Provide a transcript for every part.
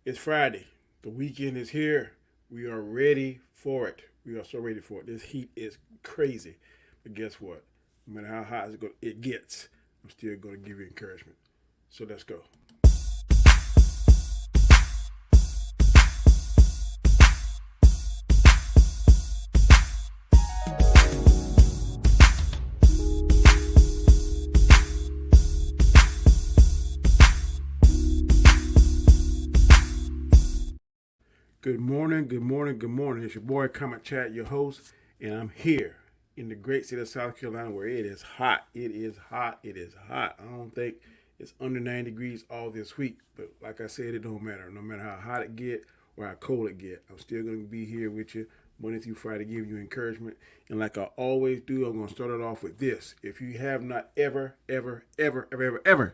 It's Friday. The weekend is here. We are ready for it. We are so ready for it. This heat is crazy. But guess what? No matter how hot it gets, I'm still going to give you encouragement. So let's go. Good morning, good morning, good morning. It's your boy Comet Chat, your host, and I'm here in the great state of South Carolina where it is hot. It is hot. It is hot. I don't think it's under 90 degrees all this week, but like I said, it don't matter. No matter how hot it get or how cold it get, I'm still going to be here with you Monday through Friday, give you encouragement. And like I always do, I'm going to start it off with this. If you have not ever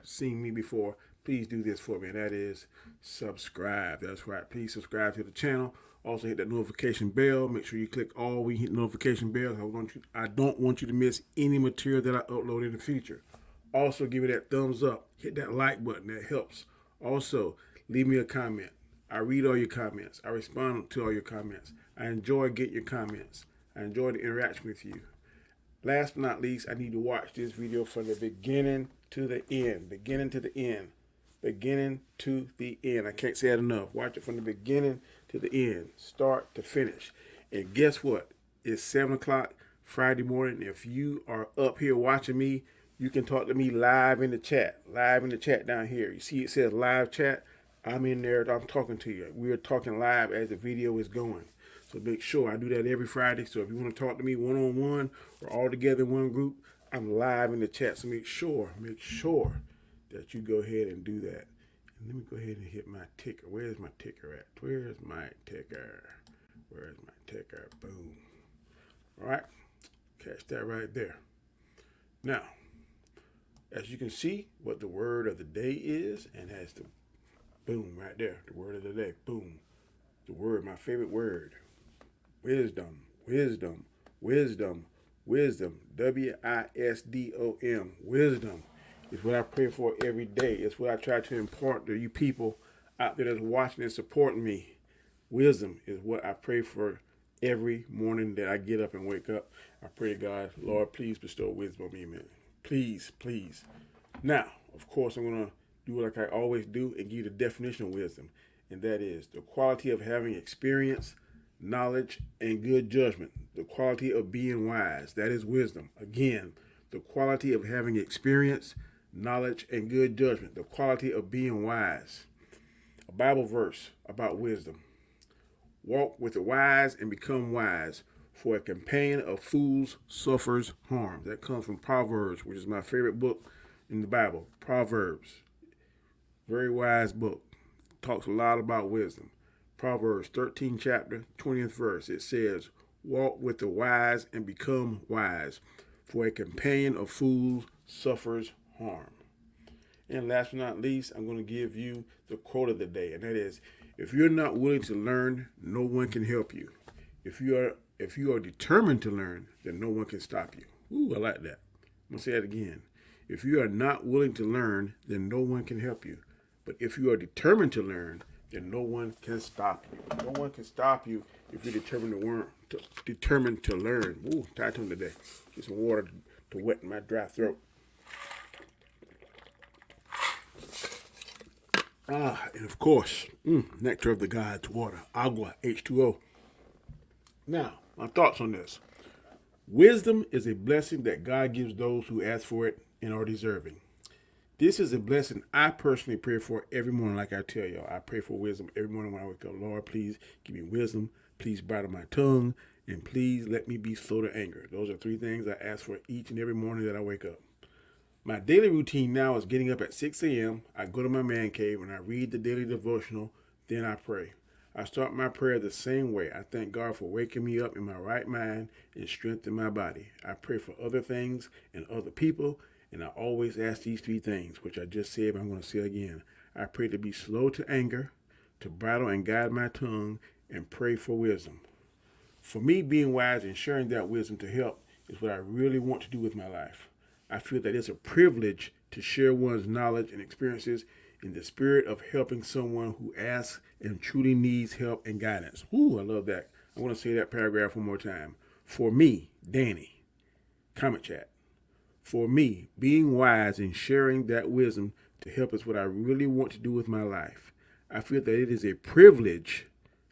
seen me before, please do this for me, and that is subscribe. That's right. Please subscribe to the channel. Also hit that notification bell. Make sure you click all we hit notification bells. I don't want you to miss any material that I upload in the future. Also give it that thumbs up. Hit that like button. That helps. Also leave me a comment. I read all your comments. I respond to all your comments. I enjoy getting your comments. I enjoy the interaction with you. Last but not least, I need to watch this video from the beginning to the end. Beginning to the end. Beginning to the end. I can't say that enough. Watch it from the beginning to the end. Start to finish. And guess what? It's 7 o'clock Friday morning. If you are up here watching me, you can talk to me live in the chat. Live in the chat down here. You see it says live chat. I'm in there. I'm talking to you. We're talking live as the video is going. So make sure I do that every Friday. So if you want to talk to me one-on-one or all together in one group, I'm live in the chat. So make sure that you go ahead and do that. And let me go ahead and hit my ticker. Where's my ticker at? Where's my ticker? Where's my ticker? Boom. All right. Catch that right there. Now, as you can see what the word of the day is, and has the boom right there. The word of the day. Boom. The word, my favorite word. Wisdom. Wisdom. Wisdom. Wisdom. WISDOM. Wisdom. It's what I pray for every day. It's what I try to impart to you people out there that's watching and supporting me. Wisdom is what I pray for every morning that I get up and wake up. I pray to God, Lord, please bestow wisdom on me, man. Please, please. Now, of course, I'm going to do like I always do and give you the definition of wisdom. And that is the quality of having experience, knowledge, and good judgment. The quality of being wise. That is wisdom. Again, the quality of having experience, knowledge, and good judgment. The quality of being wise. A Bible verse about wisdom. Walk with the wise and become wise, for a companion of fools suffers harm. That comes from Proverbs, which is my favorite book in the Bible. Proverbs. Very wise book. Talks a lot about wisdom. Proverbs 13 chapter, 20th verse. It says, walk with the wise and become wise, for a companion of fools suffers harm. And last but not least, I'm going to give you the quote of the day, and that is, if you're not willing to learn, no one can help you. If you are determined to learn, then no one can stop you. Ooh, I like that. I'm going to say that again. If you are not willing to learn, then no one can help you. But if you are determined to learn, then no one can stop you. No one can stop you if you're determined to learn. Ooh, tight tongue today. Get some water to wet my dry throat. And of course, nectar of the gods, water, agua, H2O. Now, my thoughts on this. Wisdom is a blessing that God gives those who ask for it and are deserving. This is a blessing I personally pray for every morning, like I tell y'all. I pray for wisdom every morning when I wake up. Lord, please give me wisdom. Please bridle my tongue. And please let me be slow to anger. Those are 3 things I ask for each and every morning that I wake up. My daily routine now is getting up at 6 a.m. I go to my man cave and I read the daily devotional. Then I pray. I start my prayer the same way. I thank God for waking me up in my right mind and strength in my body. I pray for other things and other people. And I always ask these 3 things, which I just said, but I'm going to say again. I pray to be slow to anger, to bridle and guide my tongue, and pray for wisdom. For me, being wise and sharing that wisdom to help is what I really want to do with my life. I feel that it's a privilege to share one's knowledge and experiences in the spirit of helping someone who asks and truly needs help and guidance. Ooh, I love that. I want to say that paragraph one more time. For me, Danny, comment chat. For me, being wise and sharing that wisdom to help is what I really want to do with my life. I feel that it is a privilege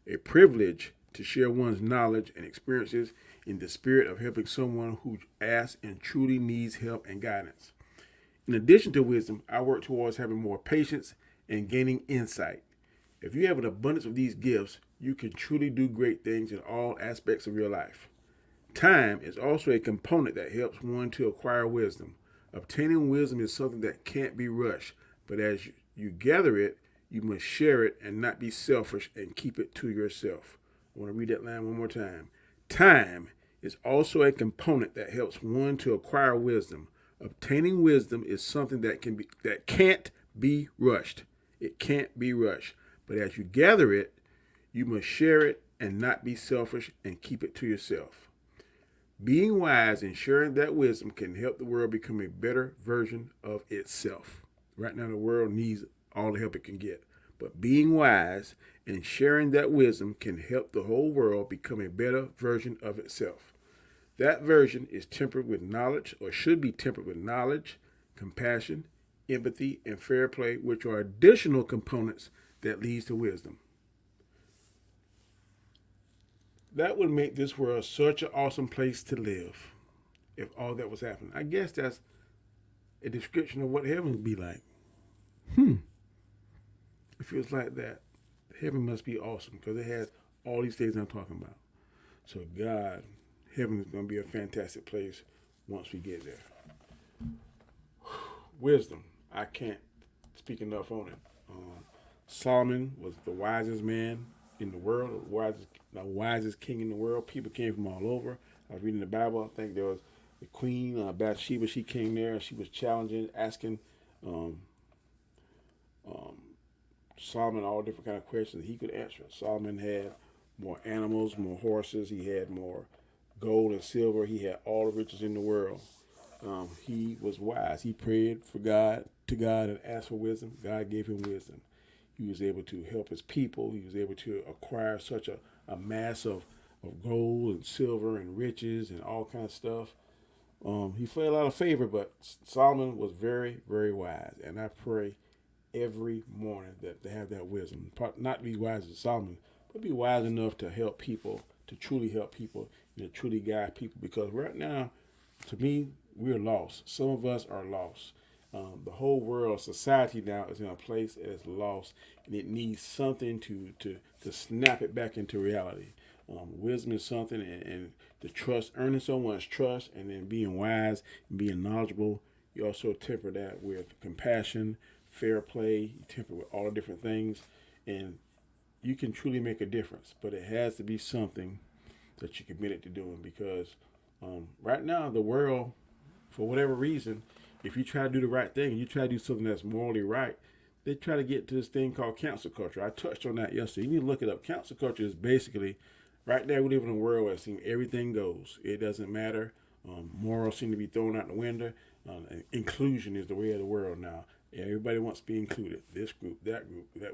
to share one's knowledge and experiences in the spirit of helping someone who asks and truly needs help and guidance. In addition to wisdom, I work towards having more patience and gaining insight. If you have an abundance of these gifts, you can truly do great things in all aspects of your life. Time is also a component that helps one to acquire wisdom. Obtaining wisdom is something that can't be rushed, but as you gather it, you must share it and not be selfish and keep it to yourself. I want to read that line one more time. Time is also a component that helps one to acquire wisdom. Obtaining wisdom is something that can't be rushed. It can't be rushed. But as you gather it, you must share it and not be selfish and keep it to yourself. Being wise and sharing that wisdom can help the world become a better version of itself. Right now, the world needs all the help it can get. But being wise and sharing that wisdom can help the whole world become a better version of itself. That version is tempered with knowledge, or should be tempered with knowledge, compassion, empathy, and fair play, which are additional components that leads to wisdom. That would make this world such an awesome place to live if all that was happening. I guess that's a description of what heaven would be like. It feels like that. Heaven must be awesome because it has all these things I'm talking about. So God, heaven is going to be a fantastic place once we get there. Wisdom. I can't speak enough on it. Solomon was the wisest man in the world, the wisest king in the world. People came from all over. I was reading the Bible. I think there was the queen, Bathsheba. She came there and she was challenging, asking Solomon all different kind of questions he could answer. Solomon had more animals, more horses. He had more gold and silver. He had all the riches in the world. He was wise. He prayed to God and asked for wisdom. God gave him wisdom. He was able to help his people. He was able to acquire such a mass of gold and silver and riches and all kinds of stuff. He fell out of favor, but Solomon was very, very wise. And I pray every morning that they have that wisdom. Not be wise as Solomon, but be wise enough to help people, to truly help people, to truly guide people. Because right now, to me, we're lost. Some of us are lost. The whole world, society now is in a place that is lost, and it needs something to snap it back into reality. Wisdom is something, and the trust, earning someone's trust, and then being wise and being knowledgeable. You also temper that with compassion, fair play. You temper with all the different things, and you can truly make a difference. But it has to be something that you're committed to doing, because right now the world, for whatever reason, if you try to do the right thing, you try to do something that's morally right, they try to get to this thing called cancel culture. I touched on that yesterday. You need to look it up. Cancel culture is basically, right now we live in a world where it seems everything goes. It doesn't matter. Morals seem to be thrown out the window. Inclusion is the way of the world now. Everybody wants to be included. This group, that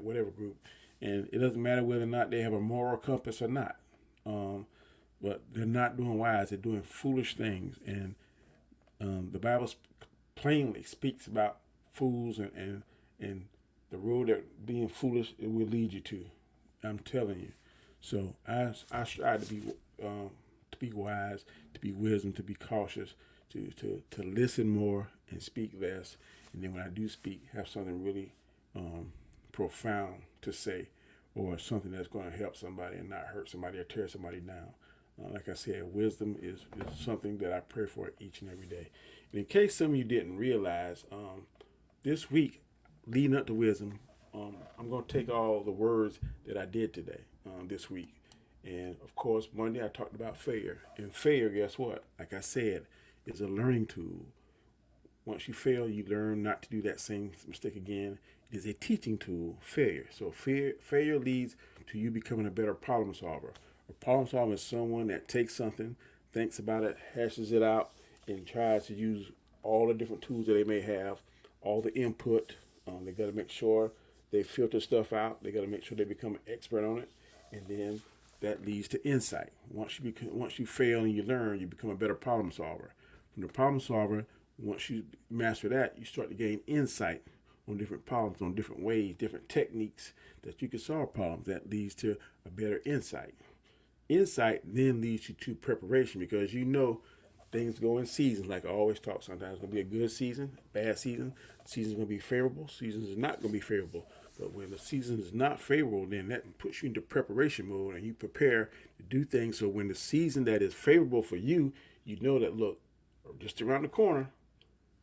whatever group. And it doesn't matter whether or not they have a moral compass or not. But they're not doing wise. They're doing foolish things. And the Bible plainly speaks about fools and the road that being foolish it will lead you to. I'm telling you. So I strive to be wise, to be wisdom, to be cautious, to listen more and speak less. And then when I do speak, have something really profound to say, or something that's going to help somebody and not hurt somebody or tear somebody down. Like I said, wisdom is something that I pray for each and every day. And in case some of you didn't realize, this week, leading up to wisdom, I'm going to take all the words that I did today, this week. And of course, Monday I talked about failure. And failure, guess what? Like I said, is a learning tool. Once you fail, you learn not to do that same mistake again. It is a teaching tool, failure. So failure leads to you becoming a better problem solver. A problem solver is someone that takes something, thinks about it, hashes it out, and tries to use all the different tools that they may have, all the input, They got to make sure they filter stuff out. They got to make sure they become an expert on it, and then that leads to insight. Once you fail and you learn, you become a better problem solver. From the problem solver, once you master that, you start to gain insight on different problems, on different ways, different techniques that you can solve problems. That leads to a better insight. Insight then leads you to preparation because you know things go in seasons. Like I always talk, sometimes it's going to be a good season, bad season. Season's going to be favorable. Seasons is not going to be favorable. But when the season is not favorable, then that puts you into preparation mode and you prepare to do things. So when the season that is favorable for you, you know that, look, just around the corner,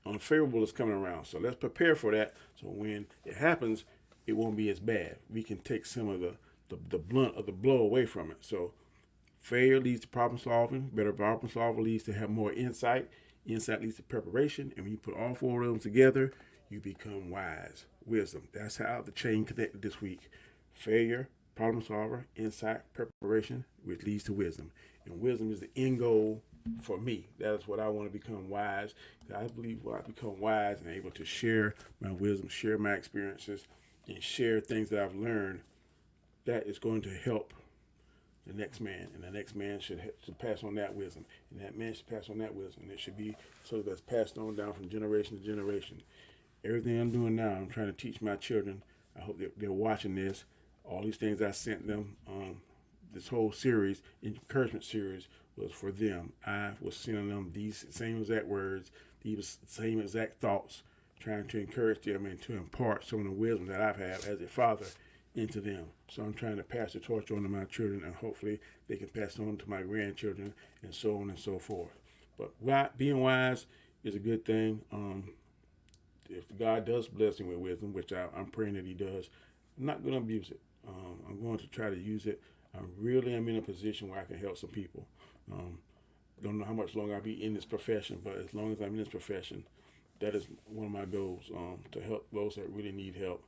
unfavorable is coming around. So let's prepare for that. So when it happens, it won't be as bad. We can take some of the blunt of the blow away from it. So failure leads to problem solving. Better problem solver leads to have more insight. Insight leads to preparation. And when you put all four of them together, you become wise. Wisdom. That's how the chain connected this week. Failure, problem solver, insight, preparation, which leads to wisdom. And wisdom is the end goal for me. That is what I want to become wise. I believe when I become wise and able to share my wisdom, share my experiences, and share things that I've learned, that is going to help the next man, and the next man should pass on that wisdom, and that man should pass on that wisdom, and it should be so that's passed on down from generation to generation. Everything I'm doing now, I'm trying to teach my children. I hope they're watching this. All these things I sent them, this whole series, encouragement series, was for them. I was sending them these same exact words, these same exact thoughts, trying to encourage them and to impart some of the wisdom that I've had as a father into them. So I'm trying to pass the torch on to my children, and hopefully they can pass it on to my grandchildren, and so on and so forth. But being wise is a good thing. If God does bless me with wisdom, which I'm praying that He does, I'm not going to abuse it. I'm going to try to use it. I really am in a position where I can help some people. Don't know how much longer I'll be in this profession, but as long as I'm in this profession, that is one of my goals, to help those that really need help.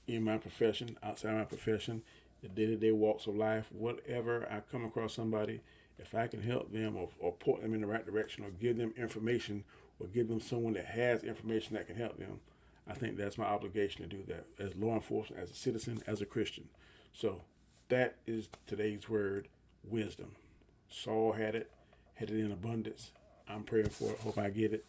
In my profession, outside my profession, the day-to-day walks of life, whatever I come across somebody, if I can help them or point them in the right direction or give them information or give them someone that has information that can help them, I think that's my obligation to do that as law enforcement, as a citizen, as a Christian. So that is today's word, wisdom. Saul had it in abundance. I'm praying for it. Hope I get it.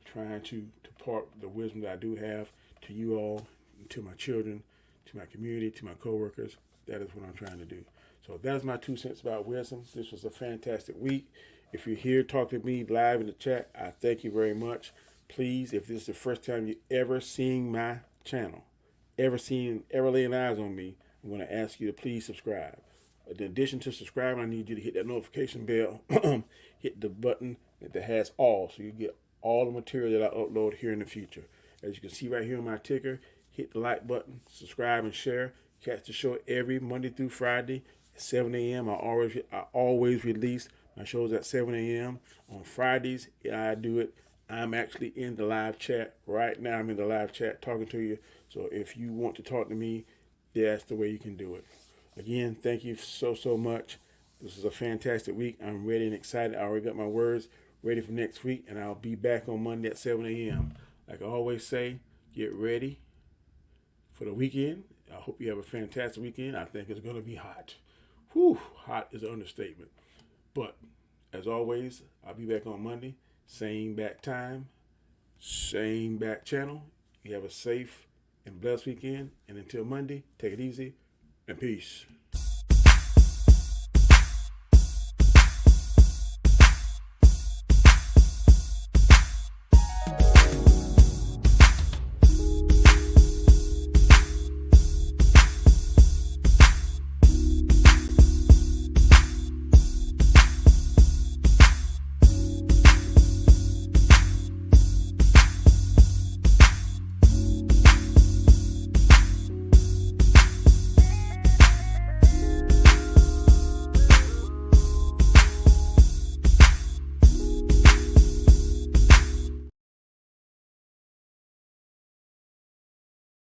Trying to part the wisdom that I do have to you all, to my children, to my community, to my coworkers. That is what I'm trying to do. So that's my 2 cents about wisdom. This was a fantastic week. If you're here, talk to me live in the chat. I thank you very much. Please, if this is the first time you ever seen my channel, ever laying eyes on me, I'm going to ask you to please subscribe. In addition to subscribing, I need you to hit that notification bell, hit the button that has all, so you get all the material that I upload here in the future. As you can see right here on my ticker, hit the like button, subscribe and share. Catch the show every Monday through Friday at 7 a.m. I always release my shows at 7 a.m. On Fridays, I do it. I'm actually in the live chat right now. I'm in the live chat talking to you. So if you want to talk to me, that's the way you can do it. Again, thank you so much. This is a fantastic week. I'm ready and excited. I already got my words ready for next week, and I'll be back on Monday at 7 a.m. Like I always say, get ready for the weekend. I hope you have a fantastic weekend. I think it's going to be hot. Whew, hot is an understatement. But as always, I'll be back on Monday. Same back time, same back channel. You have a safe and blessed weekend. And until Monday, take it easy and peace.